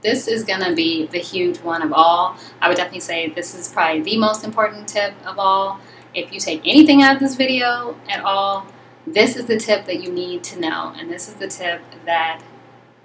this is gonna be the huge one of all. I would definitely say this is probably the most important tip of all. If you take anything out of this video at all, this is the tip that you need to know, and this is the tip that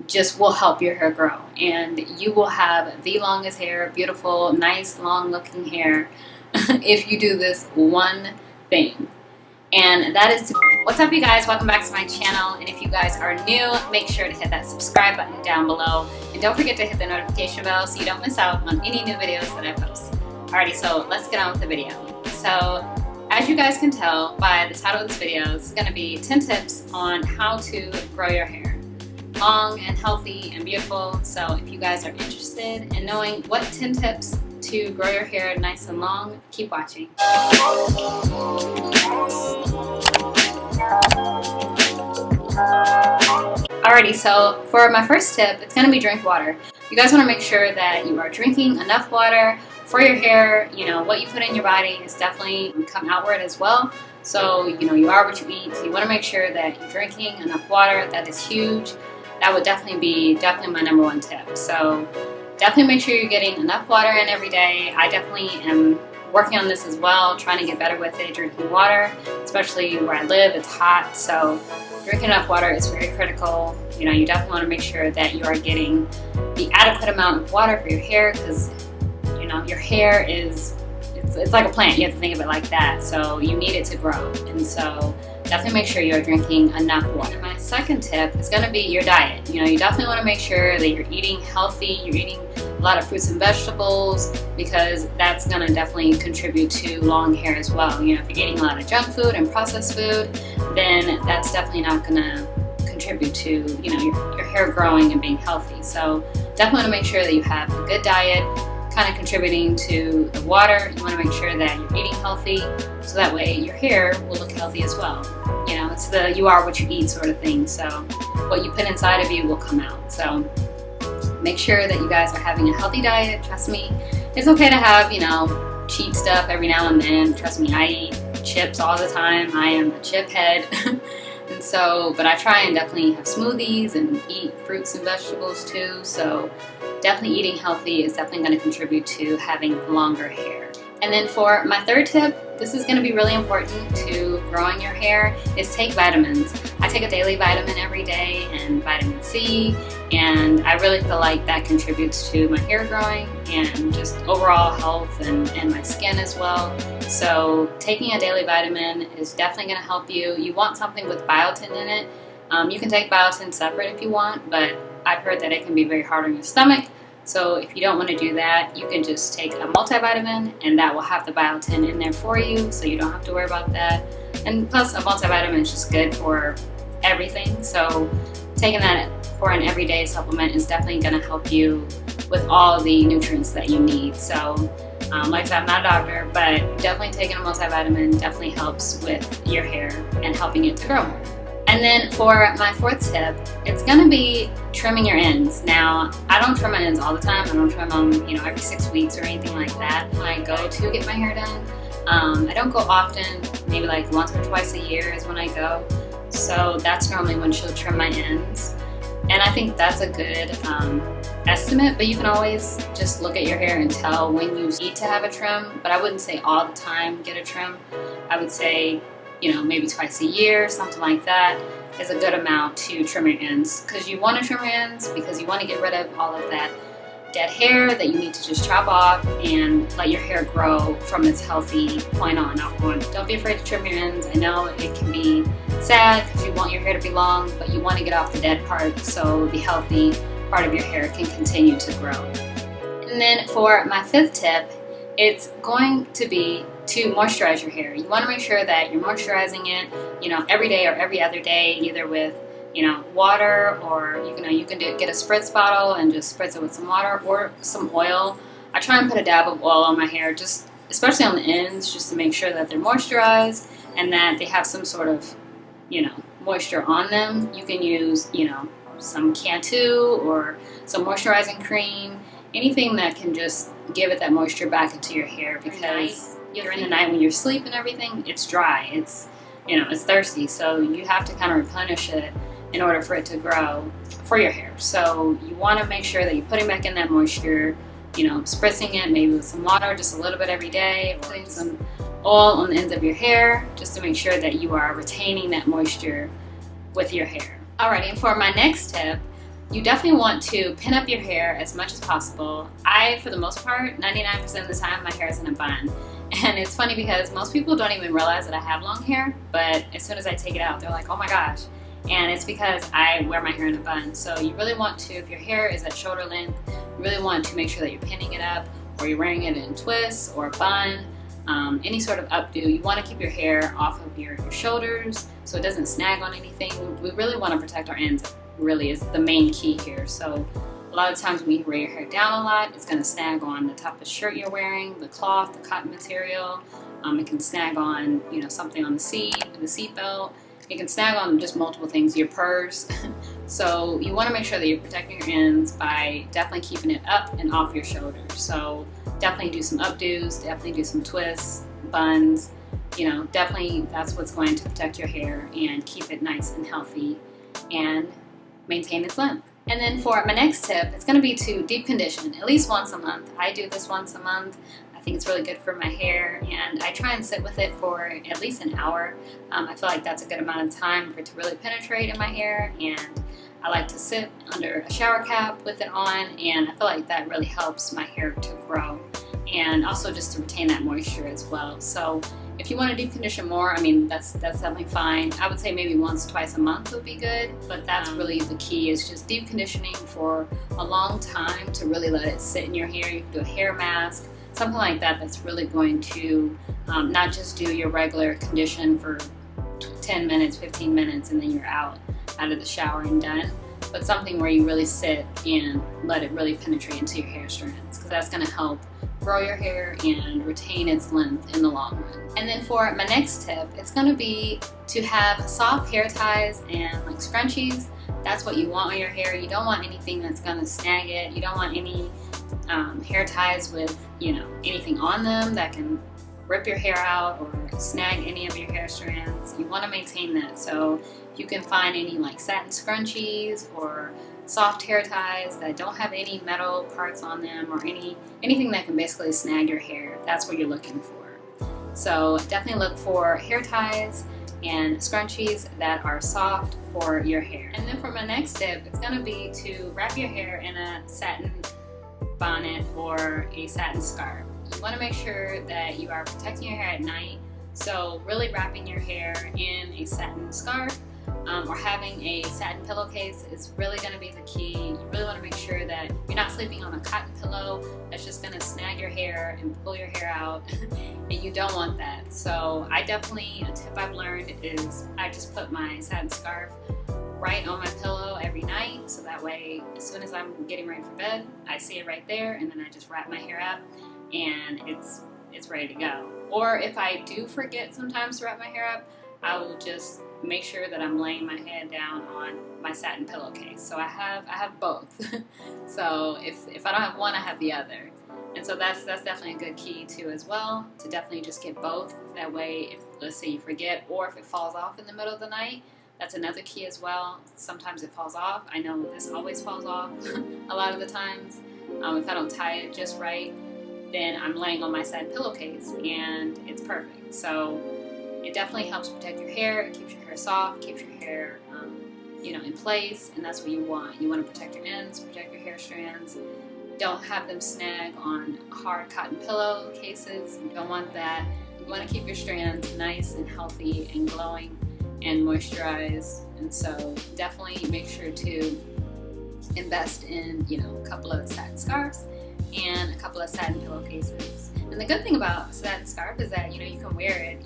just will help your hair grow, and you will have the longest hair, beautiful, nice, long looking hair if you do this one thing. And that is what's up, you guys. Welcome back to my channel, and if you guys are new, make sure to hit that subscribe button down below, and don't forget to hit the notification bell so you don't miss out on any new videos that I post. Alrighty, so let's get on with the video. So as you guys can tell by the title of this video, it's going to be 10 tips on how to grow your hair long and healthy and beautiful. So if you guys are interested in knowing what 10 tips to grow your hair nice and long, keep watching. Alrighty, so for my first tip, it's going to be drink water. You guys want to make sure that you are drinking enough water for your hair. You know, what you put in your body is definitely come outward as well. So, you know, you are what you eat. So you want to make sure that you're drinking enough water. That is huge. That would definitely be my number one tip. So definitely make sure you're getting enough water in every day. I definitely am working on this as well, trying to get better with it, drinking water, especially where I live, it's hot. So drinking enough water is very critical. You know, you definitely want to make sure that you are getting the adequate amount of water for your hair, because, you know, your hair is, it's like a plant. You have to think of it like that. So you need it to grow. And so definitely make sure you're drinking enough water. And my second tip is going to be your diet. You know, you definitely want to make sure that you're eating healthy, you're eating a lot of fruits and vegetables, because that's going to definitely contribute to long hair as well. You know, if you're eating a lot of junk food and processed food, then that's definitely not going to contribute to, you know, your hair growing and being healthy. So definitely want to make sure that you have a good diet, kind of contributing to the water. You want to make sure that you're eating healthy, so that way your hair will look healthy as well. You know, it's the you are what you eat sort of thing. So what you put inside of you will come out. So make sure that you guys are having a healthy diet. Trust me, it's okay to have, you know, cheap stuff every now and then. Trust me, I eat chips all the time. I am a chip head. And so, but I try and definitely have smoothies and eat fruits and vegetables too. So definitely eating healthy is definitely going to contribute to having longer hair. And then for my third tip, this is going to be really important to growing your hair, is take vitamins. I take a daily vitamin every day, and vitamin C, and I really feel like that contributes to my hair growing and just overall health and my skin as well. So taking a daily vitamin is definitely going to help you. You want something with biotin in it. You can take biotin separate if you want, but I've heard that it can be very hard on your stomach. So if you don't want to do that, you can just take a multivitamin, and that will have the biotin in there for you, so you don't have to worry about that. And plus, a multivitamin is just good for everything. So taking that for an everyday supplement is definitely going to help you with all the nutrients that you need. So like I said, I'm not a doctor, but definitely taking a multivitamin definitely helps with your hair and helping it to grow more. And then for my fourth tip, it's going to be trimming your ends. Now, I don't trim my ends all the time. I don't trim them, you know, every 6 weeks or anything like that. When I go to get my hair done, I don't go often. Maybe like once or twice a year is when I go. So that's normally when she'll trim my ends. And I think that's a good estimate, but you can always just look at your hair and tell when you need to have a trim. But I wouldn't say all the time get a trim. I would say, you know, maybe twice a year, something like that is a good amount to trim your ends, because you want to trim your ends because you want to get rid of all of that dead hair that you need to just chop off and let your hair grow from its healthy point on. Don't be afraid to trim your ends. I know it can be sad because you want your hair to be long, but you want to get off the dead part so the healthy part of your hair can continue to grow. And then for my fifth tip, it's going to be to moisturize your hair. You want to make sure that you're moisturizing it, you know, every day or every other day, either with, you know, water, or you can get a spritz bottle and just spritz it with some water or some oil. I try and put a dab of oil on my hair, just especially on the ends, just to make sure that they're moisturized and that they have some sort of, you know, moisture on them. You can use, you know, some Cantu or some moisturizing cream, anything that can just give it that moisture back into your hair, because during the night when you're asleep and everything, it's dry, it's, you know, it's thirsty, so you have to kind of replenish it in order for it to grow for your hair. So you want to make sure that you're putting back in that moisture, you know, spritzing it maybe with some water just a little bit every day, putting some oil on the ends of your hair just to make sure that you are retaining that moisture with your hair. Alrighty, and for my next tip, you definitely want to pin up your hair as much as possible. For the most part, 99% of the time, my hair is in a bun. And it's funny because most people don't even realize that I have long hair, but as soon as I take it out, they're like, oh my gosh. And it's because I wear my hair in a bun. So you really want to, if your hair is at shoulder length, you really want to make sure that you're pinning it up, or you're wearing it in twists or a bun, any sort of updo. You want to keep your hair off of your shoulders so it doesn't snag on anything. We really want to protect our ends, really is the main key here. So a lot of times when you wear your hair down a lot, it's going to snag on the top of the shirt you're wearing, the cloth, the cotton material. It can snag on, you know, something on the seat belt. It can snag on just multiple things, your purse. So you want to make sure that you're protecting your ends by definitely keeping it up and off your shoulders. So definitely do some updos, definitely do some twists, buns, you know, definitely that's what's going to protect your hair and keep it nice and healthy and maintain its length. And then for my next tip, it's going to be to deep condition at least once a month. I do this once a month. I think it's really good for my hair, and I try and sit with it for at least an hour. I feel like that's a good amount of time for it to really penetrate in my hair, and I like to sit under a shower cap with it on, and I feel like that really helps my hair to grow and also just to retain that moisture as well. So if you want to deep condition more, I mean, that's definitely fine. I would say maybe once, twice a month would be good, but that's really the key, is just deep conditioning for a long time to really let it sit in your hair. You can do a hair mask, something like that, that's really going to not just do your regular condition for 10 minutes, 15 minutes, and then you're out of the shower and done, but something where you really sit and let it really penetrate into your hair strands, because that's going to help grow your hair and retain its length in the long run. And then for my next tip, it's going to be to have soft hair ties and like scrunchies. That's what you want on your hair. You don't want anything that's going to snag it. You don't want any hair ties with, you know, anything on them that can rip your hair out or snag any of your hair strands. You want to maintain that. So you can find any like satin scrunchies or soft hair ties that don't have any metal parts on them, or anything that can basically snag your hair. That's what you're looking for. So definitely look for hair ties and scrunchies that are soft for your hair. And then for my next tip, it's going to be to wrap your hair in a satin bonnet or a satin scarf. You want to make sure that you are protecting your hair at night, so really wrapping your hair in a satin scarf or having a satin pillowcase is really going to be the key. You really want to make sure that you're not sleeping on a cotton pillow that's just going to snag your hair and pull your hair out, and you don't want that. So a tip I've learned is I just put my satin scarf right on my pillow every night, so that way as soon as I'm getting ready for bed, I see it right there, and then I just wrap my hair up and it's ready to go. Or if I do forget sometimes to wrap my hair up, I will just make sure that I'm laying my head down on my satin pillowcase. So I have both. So if I don't have one, I have the other. And so that's definitely a good key too as well, to definitely just get both. That way, if let's say you forget, or if it falls off in the middle of the night, that's another key as well. Sometimes it falls off. I know this always falls off a lot of the times. If I don't tie it just right, then I'm laying on my satin pillowcase and it's perfect. So it definitely helps protect your hair. It keeps your hair soft, keeps your hair in place, and that's what you want. You want to protect your ends, protect your hair strands. Don't have them snag on hard cotton pillowcases. You don't want that. You want to keep your strands nice and healthy and glowing and moisturized. And so definitely make sure to invest in, a couple of satin scarves and a couple of satin pillowcases. And the good thing about a satin scarf is that, you can wear it,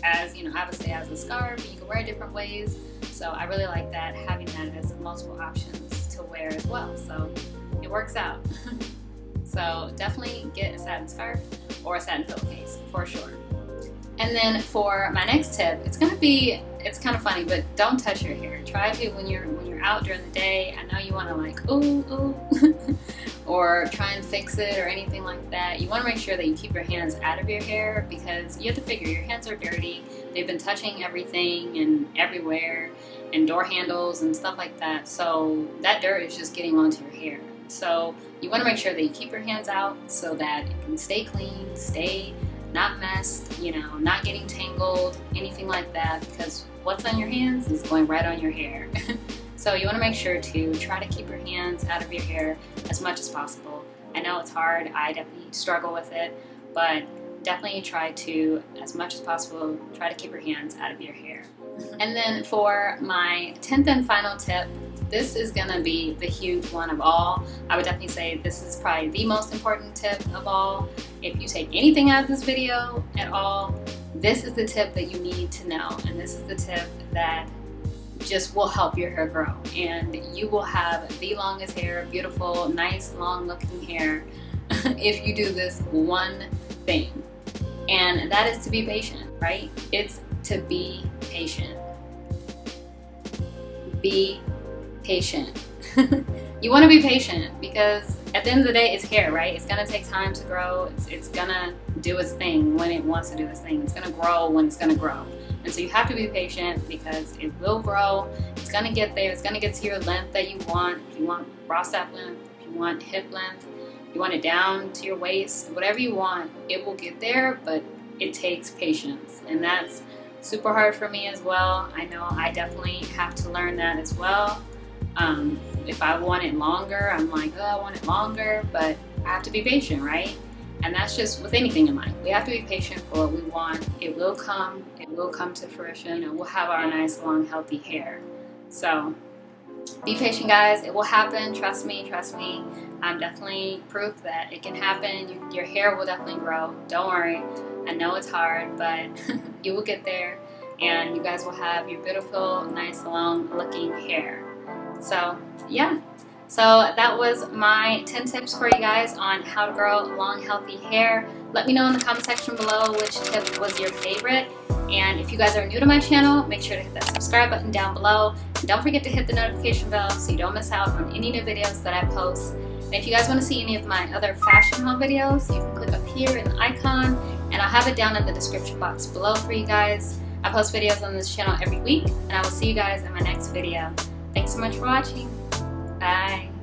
as, obviously as a scarf, and you can wear it different ways. So I really like that, having that as multiple options to wear as well. So it works out. So definitely get a satin scarf or a satin pillowcase for sure. And then for my next tip, it's kind of funny, but don't touch your hair. Try to, when you're out during the day, I know you want to like, ooh, or try and fix it or anything like that. You want to make sure that you keep your hands out of your hair, because you have to figure your hands are dirty. They've been touching everything and everywhere, and door handles and stuff like that. So that dirt is just getting onto your hair. So you want to make sure that you keep your hands out so that it can stay clean, stay not messed, you know, not getting tangled, anything like that, because what's on your hands is going right on your hair. So you want to make sure to try to keep your hands out of your hair as much as possible. I know it's hard, I definitely struggle with it, but definitely try to, as much as possible, try to keep your hands out of your hair. And then for my 10th and final tip, this is gonna be the huge one of all. I would definitely say this is probably the most important tip of all. If you take anything out of this video at all, this is the tip that you need to know. And this is the tip that just will help your hair grow. And you will have the longest hair, beautiful, nice, long looking hair if you do this one thing. And that is to be patient, right? It's to be patient. Be patient. You want to be patient because at the end of the day, it's hair, right? It's gonna take time to grow. It's gonna do its thing when it wants to do its thing. It's gonna grow when it's gonna grow. And so you have to be patient because it will grow. It's gonna get there. It's gonna get to your length that you want. If you want bra strap length, if you want hip length, if you want it down to your waist, whatever you want, it will get there, but it takes patience. And that's super hard for me as well. I know I definitely have to learn that as well. If I want it longer, I'm like, oh, I want it longer, but I have to be patient, right? And that's just with anything in life. We have to be patient for what we want. It will come to fruition, and we'll have our nice, long, healthy hair. So be patient, guys. It will happen. Trust me, trust me. I'm definitely proof that it can happen. Your hair will definitely grow. Don't worry. I know it's hard, but you will get there, and you guys will have your beautiful, nice, long looking hair. So yeah, so that was my 10 tips for you guys on how to grow long, healthy hair. Let me know in the comment section below which tip was your favorite. And if you guys are new to my channel, make sure to hit that subscribe button down below. And don't forget to hit the notification bell so you don't miss out on any new videos that I post. And if you guys want to see any of my other fashion haul videos, you can click up here in the icon, and I'll have it down in the description box below for you guys. I post videos on this channel every week, and I will see you guys in my next video. Thanks so much for watching. Bye.